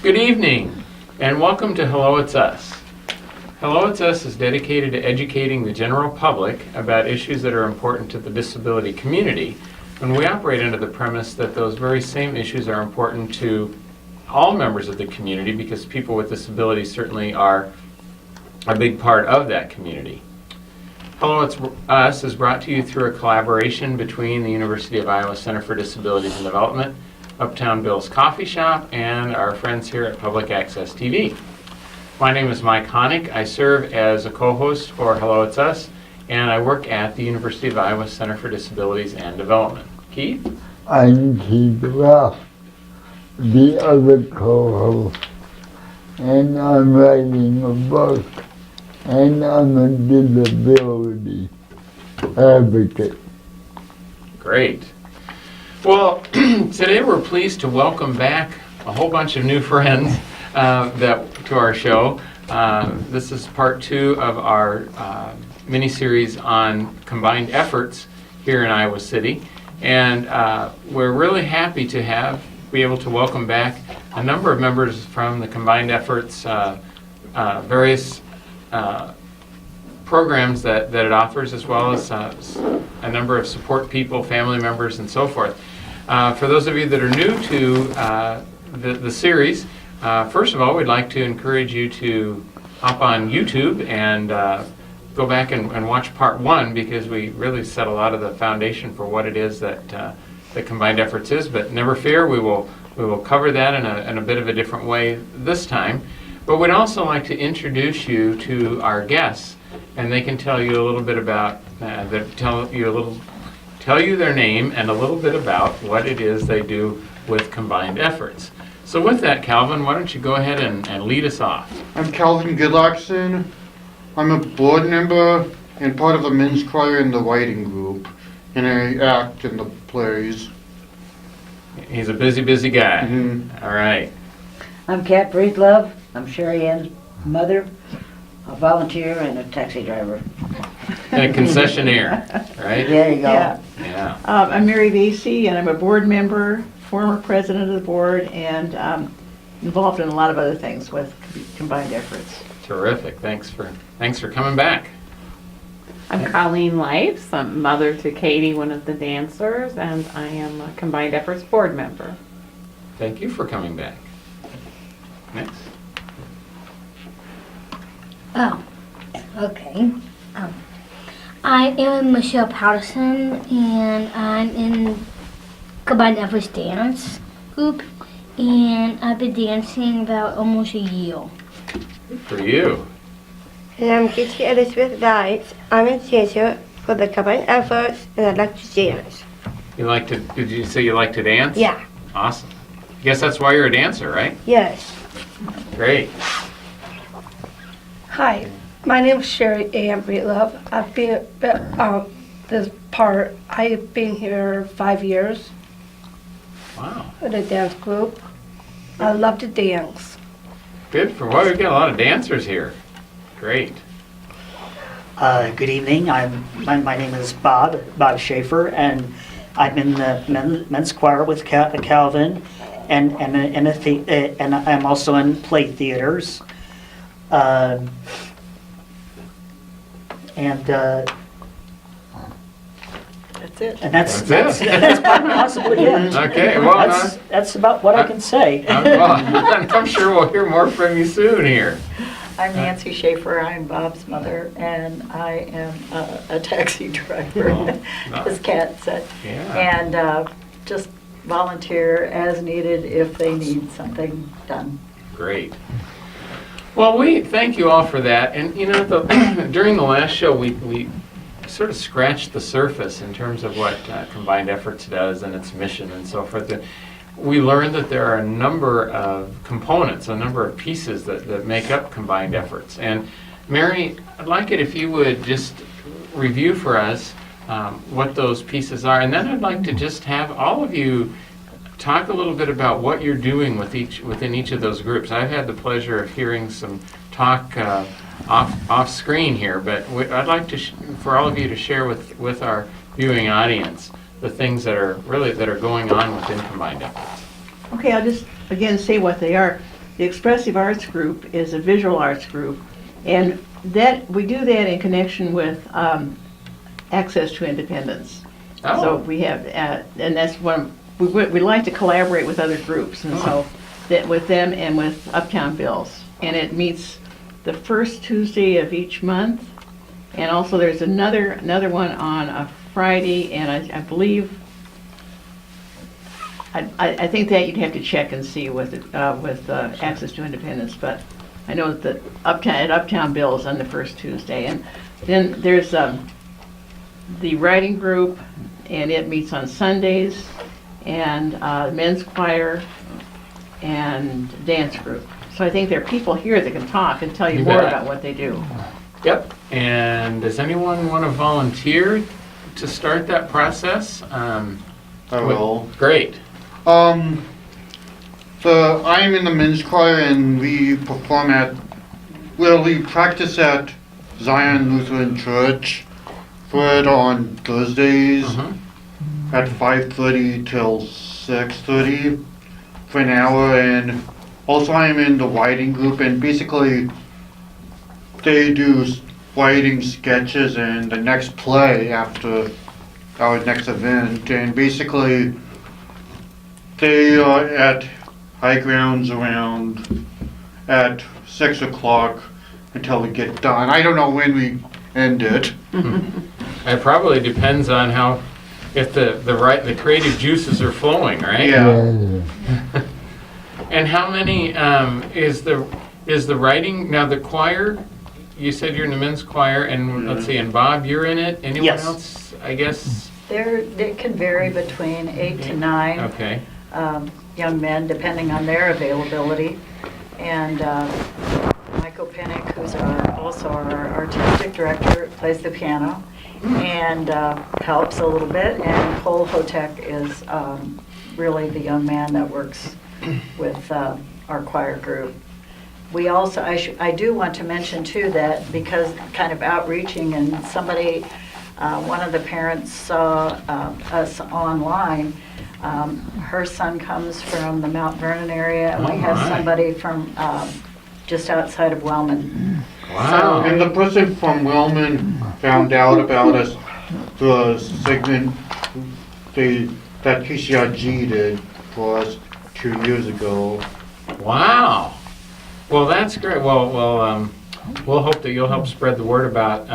Good evening, and welcome to Hello, It's Us. Hello, It's Us is dedicated to educating the general public about issues that are important to the disability community, and we operate under the premise that those very same issues are important to all members of the community because people with disabilities certainly are a big part of that community. Hello, It's Us is brought to you through a collaboration between the University of Iowa Center for Disabilities and Development, Uptown Bill's Coffee Shop, and our friends here at Public Access TV. My name is Mike Hoenig. I serve as a co-host for Hello, It's Us, and I work at the University of Iowa Center for Disabilities and Development. Keith? I'm Keith Ruff, the other co-host, and I'm writing a book, and I'm a disability advocate. Great. Well, today we're pleased to welcome back a whole bunch of new friends to our show. This is part 2 of our mini-series on combined efforts here in Iowa City. And we're really happy to be able to welcome back a number of members from the combined efforts, various programs that it offers, as well as a number of support people, family members, and so forth. For those of you that are new to the series, first of all, we'd like to encourage you to hop on YouTube and go back and watch part 1, because we really set a lot of the foundation for what it is that Combined Efforts is. But never fear, we will cover that in a bit of a different way this time. But we'd also like to introduce you to our guests, and they can tell you a little bit about tell you their name and a little bit about what it is they do with Combined Efforts. So with that, Calvin, why don't you go ahead and lead us off? I'm Calvin Goodlockson. I'm a board member and part of the men's choir in the writing group, and I act in the plays. He's a busy guy. Mm-hmm. All right. I'm Kat Breedlove. I'm Sherry Ann's mother, a volunteer, and a taxi driver. And a concessionaire, right? There you go. Yeah. I'm Mary Vasey, and I'm a board member, former president of the board, and involved in a lot of other things with Combined Efforts. Terrific. Thanks for coming back. I'm Colleen Lipes. I'm mother to Katie, one of the dancers, and I am a Combined Efforts board member. Thank you for coming back. Next. Oh, okay. I am Michelle Patterson, and I'm in Combined Efforts dance group, and I've been dancing about almost a year. Good for you. And I'm Kitty Elizabeth Dice. I'm a teacher for the Combined Efforts, and I like to dance. Did you say you like to dance? Yeah. Awesome. I guess that's why you're a dancer, right? Yes. Great. Hi, my name is Sherry Ann Breedlove. I've been I've been here 5 years Wow. in the dance group. I love to dance. Good for what? We've got a lot of dancers here. Great. Good evening. My name is Bob Schaefer, and I'm in the men's choir with Calvin, and I'm also in play theaters. That's it. And that's it. possibly it. Okay. Well, That's about what I can say. I'm sure we'll hear more from you soon here. I'm Nancy Schaefer. I'm Bob's mother, and I am a taxi driver, as Kat said. Yeah. And just volunteer as needed if they need something done. Great. Well, we thank you all for that. And you know, during the last show, we sort of scratched the surface in terms of what Combined Efforts does and its mission and so forth. We learned that there are a number of components, a number of pieces that make up Combined Efforts. And Mary, I'd like it if you would just review for us what those pieces are. And then I'd like to just have all of you talk a little bit about what you're doing within each of those groups. I've had the pleasure of hearing some talk off screen here, but I'd like to for all of you to share with our viewing audience the things that are going on within Combined Efforts. Okay, I'll just again say what they are. The expressive arts group is a visual arts group, and that we do that in connection with Access to Independence. Oh. So we have, and that's one, we like to collaborate with other groups, and so that with them and with Uptown Bills. And it meets the first Tuesday of each month, and also there's another one on a Friday, and I believe, I think that you'd have to check and see with Access to Independence, but I know that at Uptown Bills on the first Tuesday. And then there's the writing group, and it meets on Sundays, and men's choir and dance group. So I think there are people here that can talk and tell you more bet. about what they do. Yep. And does anyone want to volunteer to start that process? I will. Great. I'm in the men's choir, and we we practice at Zion Lutheran Church for it on Thursdays at 5:30 till 6:30 for an hour. And also I'm in the writing group, and basically they do writing sketches and the next play after our next event, and basically they are at high grounds around at 6 o'clock until we get done. I don't know when we end it. It probably depends on how, if the creative juices are flowing, right? Yeah. And how many is the writing now? The choir, you said you're in the men's choir, and let's see, and Bob, you're in it. Anyone Yes. else? I guess. It can vary between 8 to 9 Okay. young men, depending on their availability. And Michael Pennick, who's also our artistic director, plays the piano and helps a little bit. And Cole Hoenig is really the young man that works with our choir group. We also, I do want to mention too that because kind of outreaching, and somebody, one of the parents saw us online. Her son comes from the Mount Vernon area, and we have somebody from just outside of Wellman. Wow. And the person from Wellman found out about us through a segment that PCRG did for us 2 years ago. Wow. Well, that's great. Well, we'll hope that you'll help spread the word about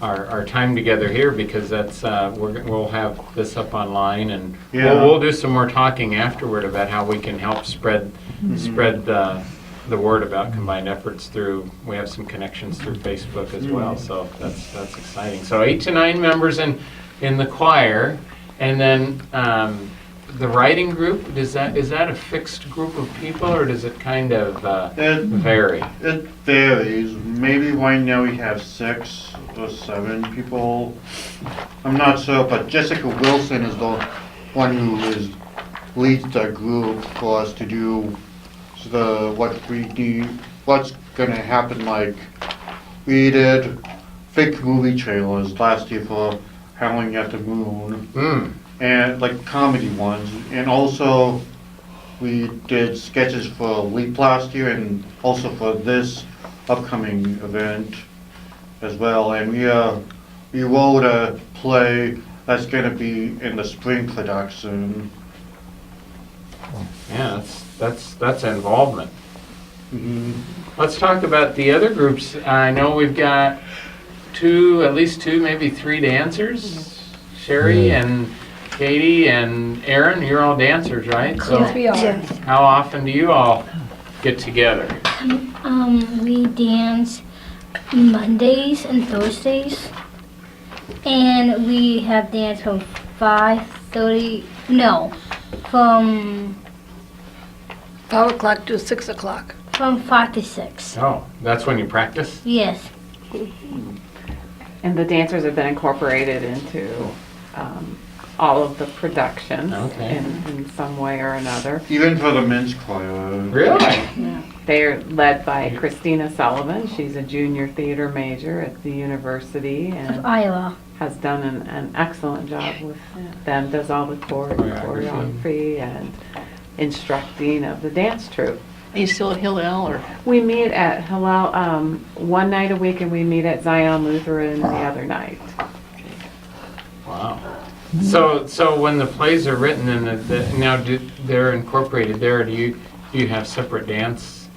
our time together here, because that's we'll have this up online, and we'll do some more talking afterward about how we can help spread the word about combined efforts through. We have some connections through Facebook as well, so that's exciting. So 8 to 9 members in the choir, and then the writing group. Is that a fixed group of people, or does it kind of vary? It varies. Maybe right now we have 6 or 7 people. I'm not sure, but Jessica Wilson is the one who leads the group for us to do what's going to happen. Like, we did fake movie trailers last year for Howling at the Moon. And like comedy ones, and also we did sketches for Leap last year, and also for this upcoming event as well. And we wrote a play that's going to be in the spring production. Yeah, that's involvement. Let's talk about the other groups. I know we've got at least two, maybe 3 dancers. Sherry and Katie and Aaron, you're all dancers, right? Yes, we are. How often do you all get together? We dance Mondays and Thursdays, and we have dance from 5:30. No, from 5 o'clock to 6 o'clock. from 5 to 6. Oh, that's when you practice? Yes. And the dancers have been incorporated into all of the production in some way or another. Even for the men's choir. Really? Yeah. They're led by Christina Sullivan. She's a junior theater major at the university and Iowa. has done an excellent job with them, does all the choreography and instructing of the dance troupe. Are you still at Hillel or? We meet at Hillel one night a week, and we meet at Zion Lutheran the other night. Wow. So when the plays are written and they're incorporated there, do you have separate dance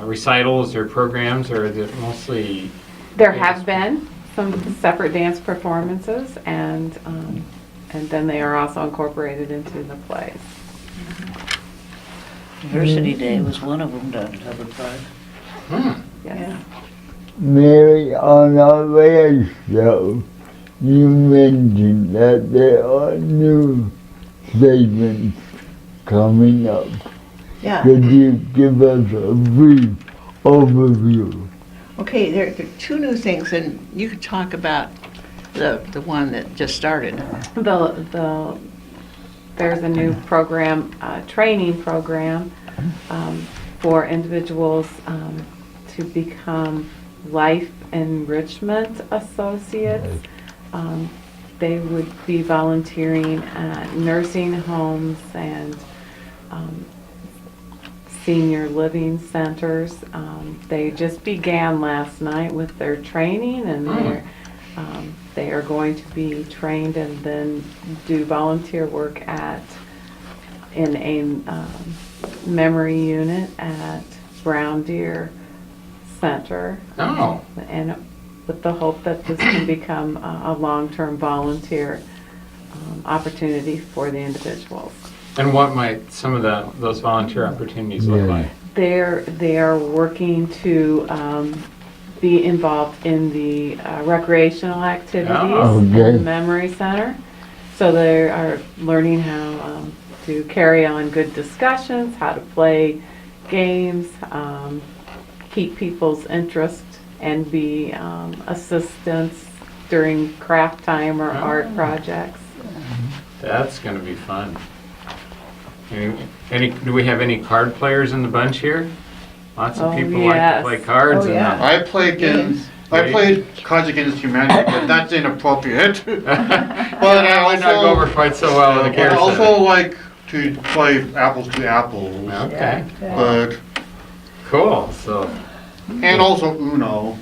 recitals or programs, or is it mostly? There have been some separate dance performances, and then they are also incorporated into the plays. University Day was one of them down at Hubbard Park. Yes. Mary, on our last show, you mentioned that there are new segments coming up. Yeah. Could you give us a brief overview? Okay, there are two new things, and you could talk about the one that just started. There's a new program, training program for individuals to become life enrichment associates. They would be volunteering at nursing homes and senior living centers. They just began last night with their training, and they are going to be trained and then do volunteer work in a memory unit at Brown Deer Center. Oh. And with the hope that this can become a long-term volunteer opportunity for the individuals. And what might some of those volunteer opportunities look like? They are working to be involved in the recreational activities in the memory center. So they are learning how to carry on good discussions, how to play games, keep people's interest, and be assistants during craft time or art projects. That's going to be fun. Do we have any card players in the bunch here? Lots of people like to play cards. I played Cards Against Humanity, but that's inappropriate. But I might not go over quite so well in the care I center. also like to play apples to apples. Okay. But cool. So. And also Uno.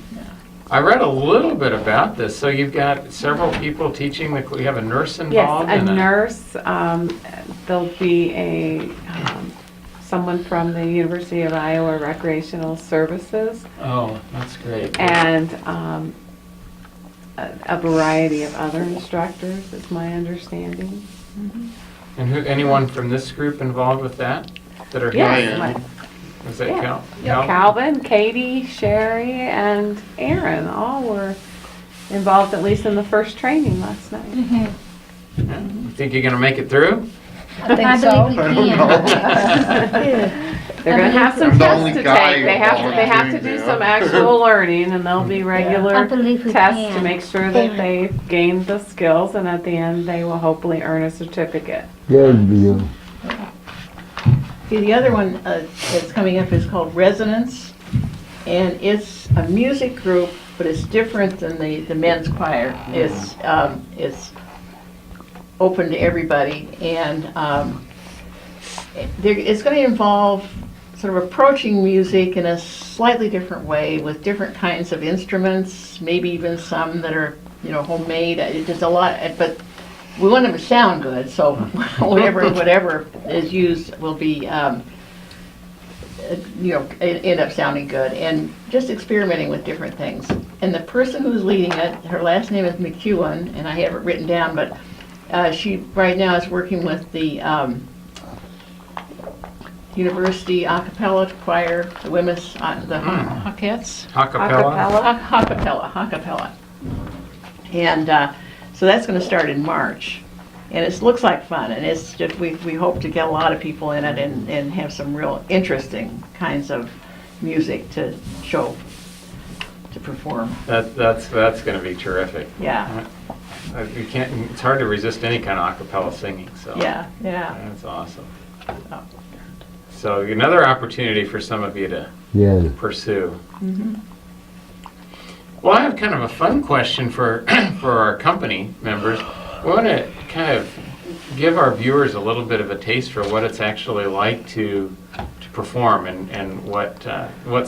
I read a little bit about this. So you've got several people teaching. You have a nurse involved. Yes, a nurse. There'll be someone from the University of Iowa Recreational Services. Oh, that's great. And a variety of other instructors, is my understanding. Mm-hmm. And anyone from this group involved with that? That are yes, was that Calvin? Calvin, Katie, Sherry, and Aaron all were involved, at least in the first training last night. Mm-hmm. Yeah. You think you're going to make it through? I think so. I don't know. They're going to have some I'm the tests only to guy take. They have to do volunteering some there. actual learning, and there'll be regular I believe we tests can. to make sure that they've gained the skills, and at the end they will hopefully earn a certificate. Good deal. Okay, the other one that's coming up is called Resonance, and it's a music group, but it's different than the men's choir. It's open to everybody, and it's going to involve sort of approaching music in a slightly different way with different kinds of instruments, maybe even some that are homemade. It's just a lot, but we want them to sound good, so whatever is used will be, end up sounding good, and just experimenting with different things. And the person who's leading it, her last name is McEwen, and I have it written down, but she right now is working with the University a cappella choir, the women's, the Hawkettes. Acapella. And so that's going to start in March, and it looks like fun, and it's just we hope to get a lot of people in it and have some real interesting kinds of music to show, to perform. That's going to be terrific. Yeah. You can't. It's hard to resist any kind of a cappella singing. So yeah. That's awesome. So another opportunity for some of you to pursue. Mm-hmm. Well, I have kind of a fun question for our company members. We want to kind of give our viewers a little bit of a taste for what it's actually like to perform and what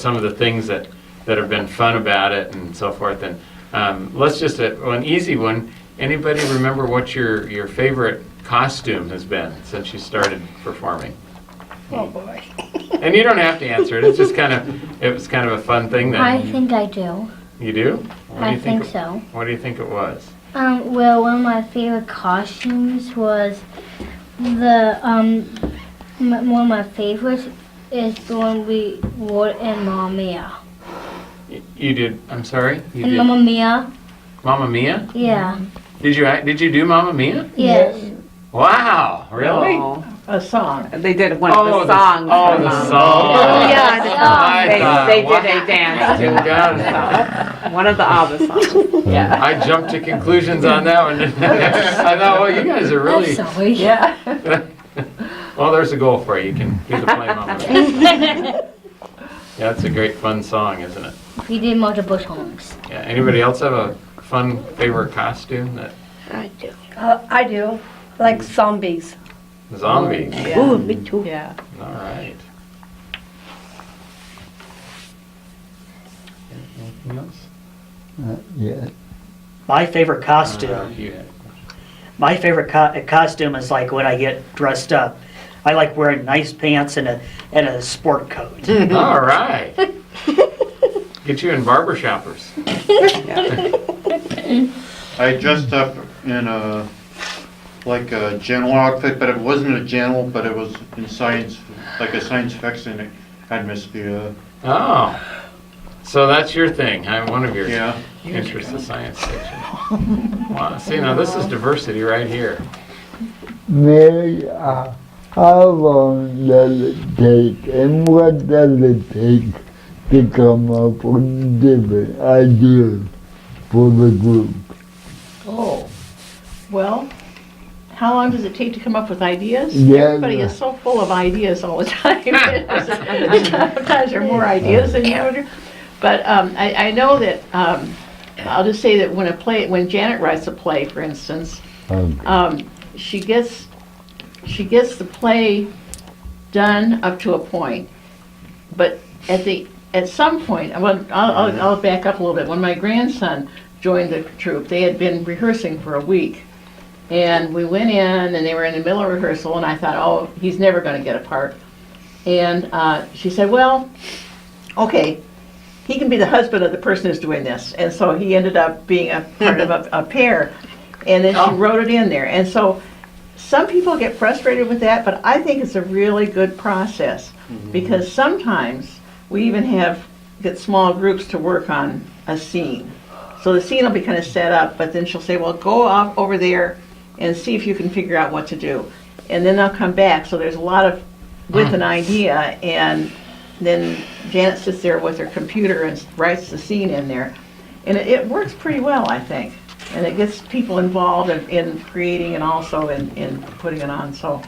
some of the things that have been fun about it and so forth. And let's just, an easy one, anybody remember what your favorite costume has been since you started performing? Oh, boy. And you don't have to answer it, it's just it was kind of a fun thing that... I think I do. You do? What do I you think so. What do you think it was? Well, one of my favorite costumes was one of my favorites is the one we wore in Mamma Mia. You did, I'm sorry? You In did Mamma Mia? Mamma Mia? Yeah. Did you do Mamma Mia? Yes. Wow, really? Oh. A song. They did one of the songs. Oh, from, the song. Yeah, the song. They did a dance to God. one of the ABBA songs. Yeah. I jumped to conclusions on that one. I thought, well, you guys are really... That's sorry. Yeah. Well, there's a goal for you. You can do the play Mamma Mia. Yeah, that's a great fun song, isn't it? We did multiple songs. Yeah. Anybody else have a fun favorite costume? That I do. I do. Like zombies. zombie. Yeah. Ooh, me too. Yeah. All right. Anything else? Yeah. My favorite costume. You had- My favorite costume is like when I get dressed up. I like wearing nice pants and a sport coat. All right. Get you in barber shoppers. I dressed up in a general outfit, but it wasn't a general, but it was in science, like a science fiction atmosphere. Oh. So that's your thing, huh? One of your Yeah. interests is science fiction. Wow. See, now this is diversity right here. Mary, how long does it take and what does it take to come up with different ideas for the group? Oh, well, how long does it take to come up with ideas? Yeah. Everybody is so full of ideas all the time. Sometimes there are more ideas than you ever do. But I know that, I'll just say that when Janet writes a play, for instance, Okay. she gets the play done up to a point, but at some point, I'll back up a little bit. When my grandson joined the troupe, they had been rehearsing for a week, and we went in, and they were in the middle of rehearsal, and I thought, oh, he's never going to get a part. And she said, well, okay, he can be the husband of the person who's doing this, and so he ended up being a part of a pair, and then she wrote it in there, and so. Some people get frustrated with that, but I think it's a really good process because sometimes we even get small groups to work on a scene. So the scene will be kind of set up, but then she'll say, well, go off over there and see if you can figure out what to do. And then they'll come back. So there's a lot of with an idea, and then Janet sits there with her computer and writes the scene in there. And it works pretty well, I think. And it gets people involved in creating and also in putting it on. So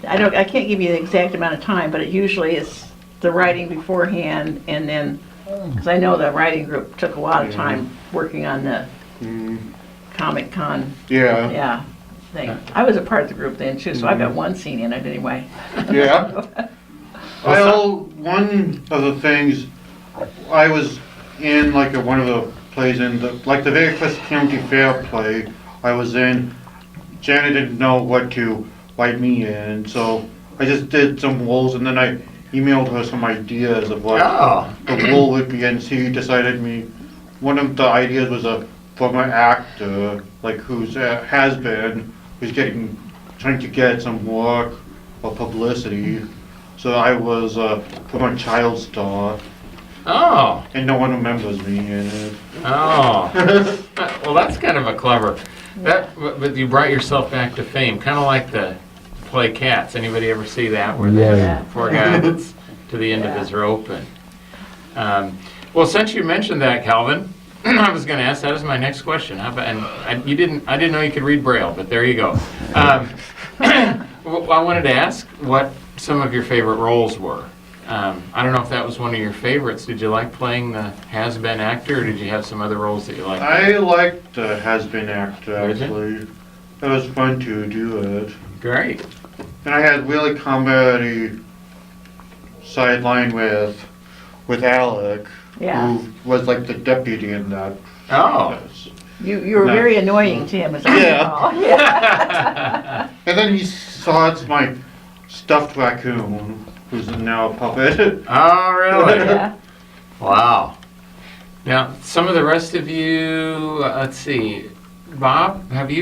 I can't give you the exact amount of time, but it usually is the writing beforehand, and then because I know the writing group took a lot of time working on the Comic Con thing. I was a part of the group then too, so I've got one scene in it anyway. Yeah. Well, one of the things I was in one of the plays in the very first county fair play I was in. Janet didn't know what to write me in, so I just did some roles, and then I emailed her some ideas of what the role would be, and she decided me. One of the ideas was a former actor, who's has been, who's trying to get some work or publicity. So I was from a child star. Oh. And no one remembers me in it. Oh. Well, that's kind of a clever. But you brought yourself back to fame, kind of like the play Cats. Anybody ever see that? Where the poor guy gets to the end of his rope. And well, since you mentioned that, Calvin, I was going to ask. That is my next question. How about? And I didn't know you could read Braille, but there you go. I wanted to ask what some of your favorite roles were. I don't know if that was one of your favorites. Did you like playing the has-been actor, or did you have some other roles that you liked? I liked the has-been actor, actually. It was fun to do it. Great. And I had really comedy sideline with Alec, Yeah. who was like the deputy in that. Oh. You were very annoying to him, as I Yeah. recall. Yeah. And then he saw my stuffed raccoon, who's now a puppet. Oh, really? Yeah. Wow. Now, some of the rest of you, let's see. Bob, do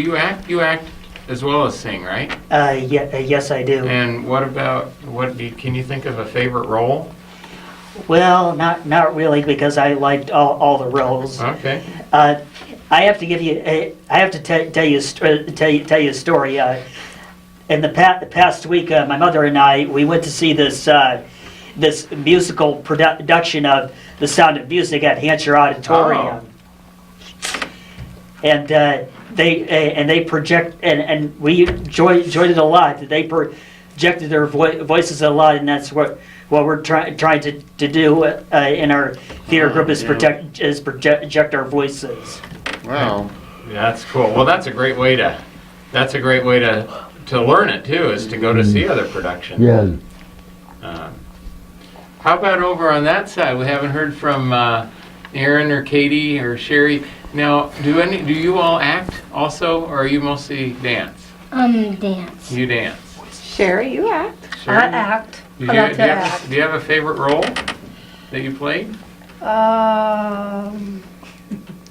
you act? You act as well as sing, right? Yes, I do. And what about, can you think of a favorite role? Well, not really, because I liked all the roles. Okay. I have to give you. I have to tell you a story. In the past week, my mother and I we went to see this musical production of The Sound of Music at Hampshire Auditorium, and they project and we enjoyed it a lot. They projected their voices a lot, and that's what we're trying to do in our theater group is project our voices. Wow. Yeah, that's cool. Well, that's a great way to learn it too, is to go to see other productions. Yes. How about over on that side? We haven't heard from Aaron or Katie or Sherry. Now, do you all act also, or are you mostly dance? Dance. You dance. Sherry, you act. Sherry? I act. Do I you, like do to you have, act. do you have a favorite role that you played?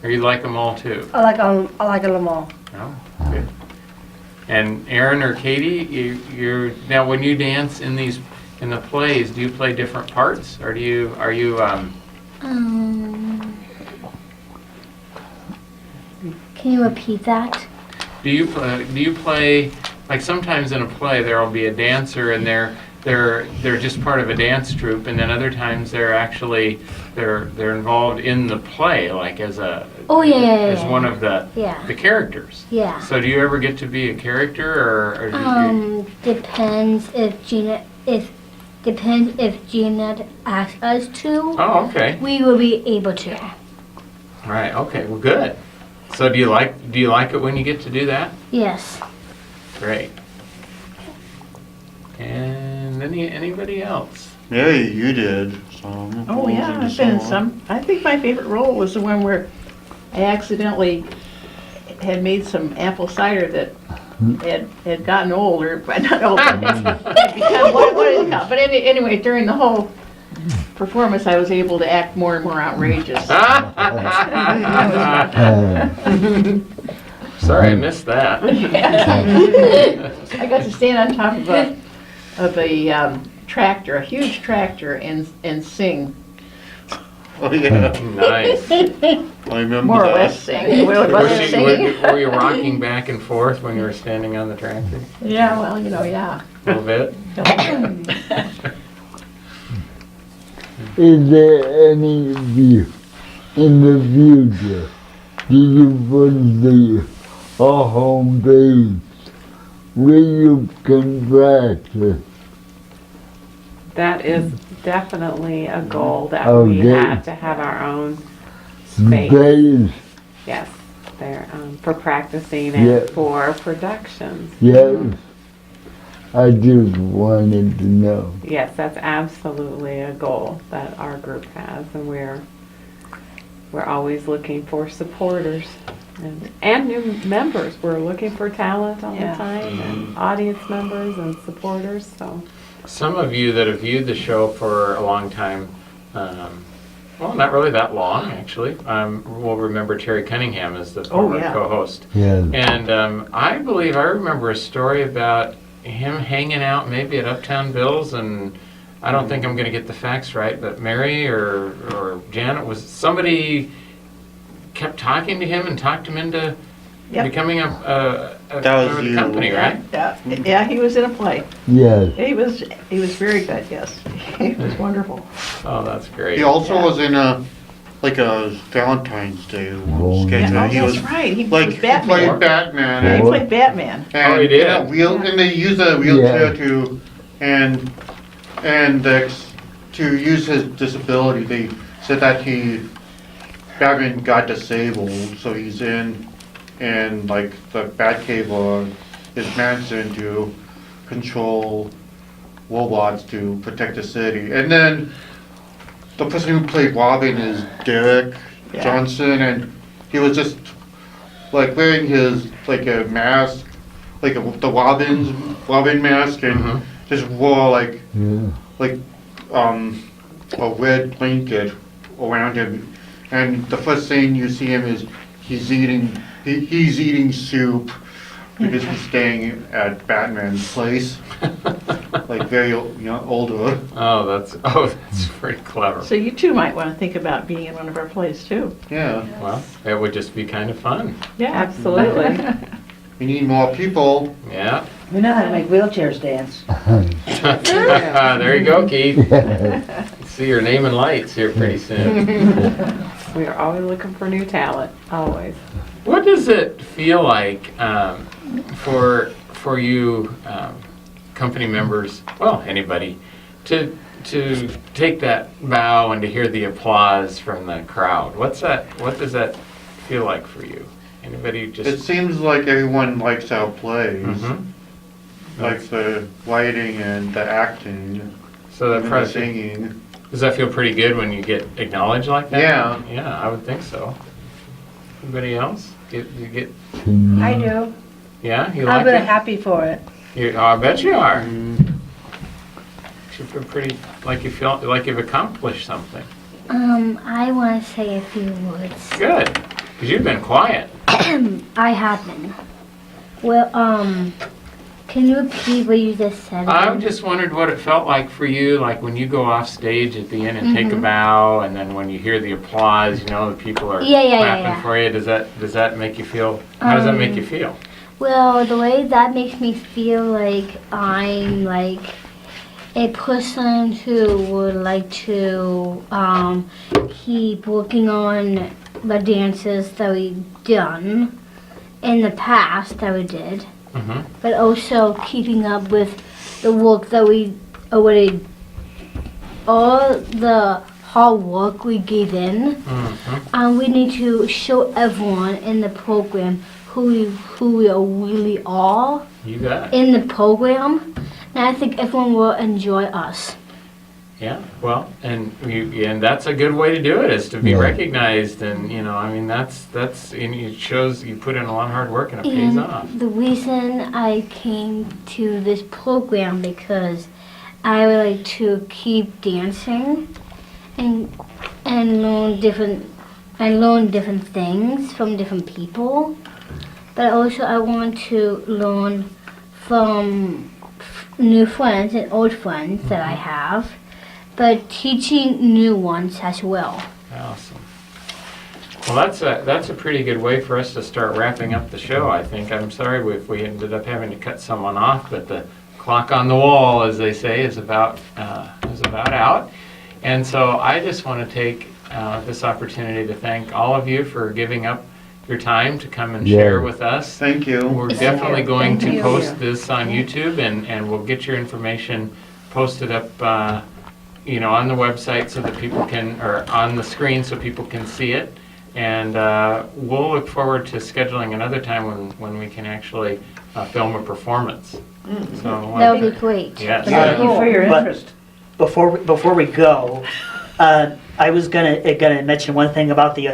Or you like them all too? I like them all. Oh, good. And Aaron or Katie, you're now when you dance in the plays, do you play different parts, or are you Can you repeat that? do you play like sometimes in a play there'll be a dancer and they're just part of a dance troupe, and then other times they're involved in the play, like as a as one of the characters. Yeah. So do you ever get to be a character, or do you, Depends if Gina asks us to. Oh, okay. We will be able to. All right. Okay. Well, good. So do you like it when you get to do that? Yes. Great. And anybody else? Yeah, you did some. Oh, yeah, I've been in some. I think my favorite role was the one where I accidentally had made some apple cider that had gotten old, or not old, but had become, what did it call? But anyway, during the whole performance, I was able to act more and more outrageous. Sorry, I missed that. I got to stand on top of a tractor, a huge tractor, and sing. Oh yeah. Nice. I remember More or that. less sing. Well, it wasn't singing. Were you rocking back and forth when you were standing on the tractor? Yeah, well, yeah. A little bit? Is there any view in the future? Do you foresee a home base where you can practice? That is definitely a goal that we Okay. have, to have our own space. Space, Yes, there for practicing and Yeah. for productions. yes. I just wanted to know. Yes, that's absolutely a goal that our group has, and we're always looking for supporters and new members. We're looking for talent all Yeah. the time, and audience members and supporters. So Some of you that have viewed the show for a long time, well, not really that long, actually, will remember Terry Cunningham as the former yeah. co-host. Yes. And I believe I remember a story about him hanging out maybe at Uptown Bill's, and I don't think I'm going to get the facts right, but Mary or Janet, was somebody kept talking to him and talked him into Yep. becoming a That part was of the you. company, right? Yeah, he was in a play. Yes. He was very good, yes. He was wonderful. Oh, that's great. He also was in a Valentine's Day Oh, sketch. Yeah, He was right. He like was he Batman. played Batman. Yeah, he And, played Batman. and, Oh, he did? yeah, and they used a wheelchair to to use his disability. They said that Batman got disabled, so he's in like the Batcave or his mansion to control robots to protect the city. And then the person who played Robin is Derek Yeah. Johnson, and he was just like wearing his like a mask, like the Robin mask, and just wore like a red blanket around him. And the first thing you see him is he's eating soup because he's staying at Batman's place, like very older. Oh, that's pretty clever. So you too might want to think about being in one of our plays too. Yeah, Well, it would just be kind of fun. Yeah. Absolutely. we need more people. Yeah. We know how to make wheelchairs dance. There you go, Keith. See your name in lights here pretty soon. We are always looking for new talent, always. What does it feel like for you, company members, well, anybody, to take that bow and to hear the applause from the crowd? What does that feel like for you? Anybody just? It seems like everyone likes our plays, like the writing and the acting, So that and the probably singing. does that feel pretty good when you get acknowledged like that? Yeah. Yeah, I would think so. Anybody else? You get? I do. Yeah, you I'm like really it? happy for it. I bet you are. You feel pretty like you feel like you've accomplished something. I want to say a few words. Good, because you've been quiet. I have been. Well, can you repeat what you just said? I again? just wondered what it felt like for you, like when you go off stage at the end and take a bow, and then when you hear the applause, the people are clapping for you. Does that make you feel? How does that make you feel? Well, the way that makes me feel like I'm like a person who would like to keep working on the dances that we've done in the past that we did, but also keeping up with the work that we already, all the hard work we gave in. We need to show everyone in the program who we really are You got it. in the program, and I think everyone will enjoy us. Yeah, well, and that's a good way to do it, is to be recognized, and that's and it shows you put in a lot of hard work and it pays off. The reason I came to this program because I would like to keep dancing and learn different things from different people, but also I want to learn from new friends and old friends that I have, but teaching new ones as well. Awesome. Well, that's a pretty good way for us to start wrapping up the show, I think. I'm sorry if we ended up having to cut someone off, but the clock on the wall, as they say, is about out. And so I just want to take this opportunity to thank all of you for giving up your time to come and share with us. Thank you. We're definitely going Thank to you. post this on YouTube, and we'll get your information posted up on the website so that people can, or on the screen so people can see it. And we'll look forward to scheduling another time when we can actually film a performance. So That would be great. Yes. Thank you for your But- interest. Before we go, I was gonna mention one thing about the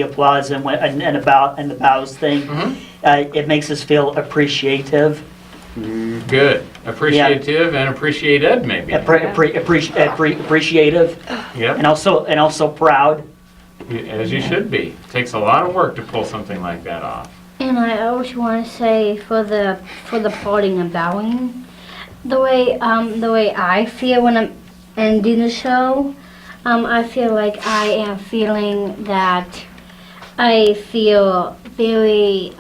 applause and the bows thing. It makes us feel appreciative. Good. Appreciative and appreciated, maybe. Appreciative, Yep. and also proud. As you should be. Takes a lot of work to pull something like that off. And I also want to say for the parting and bowing, the way I feel when I'm ending the show, I feel like I am feeling that I feel very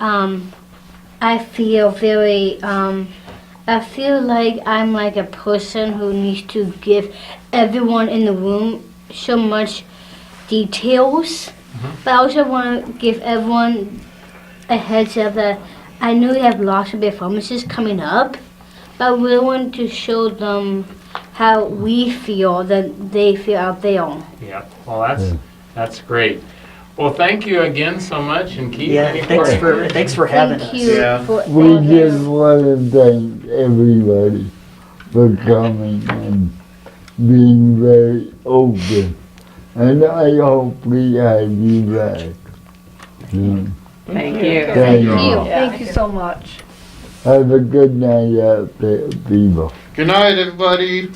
like I'm like a person who needs to give everyone in the room so much details, but I also want to give everyone a heads up that I know we have lots of performances coming up, but we want to show them how we feel that they feel out there. Yeah. Well, that's great. Well, thank you again so much, and keep Yeah, any thanks for having us. Thank you Yeah. for We all just this. want to thank everybody for coming and being very open. And I hope we have you back soon. Thank you. Thank you. you. Thank you so much. Have a good night out there, people. Good night, everybody.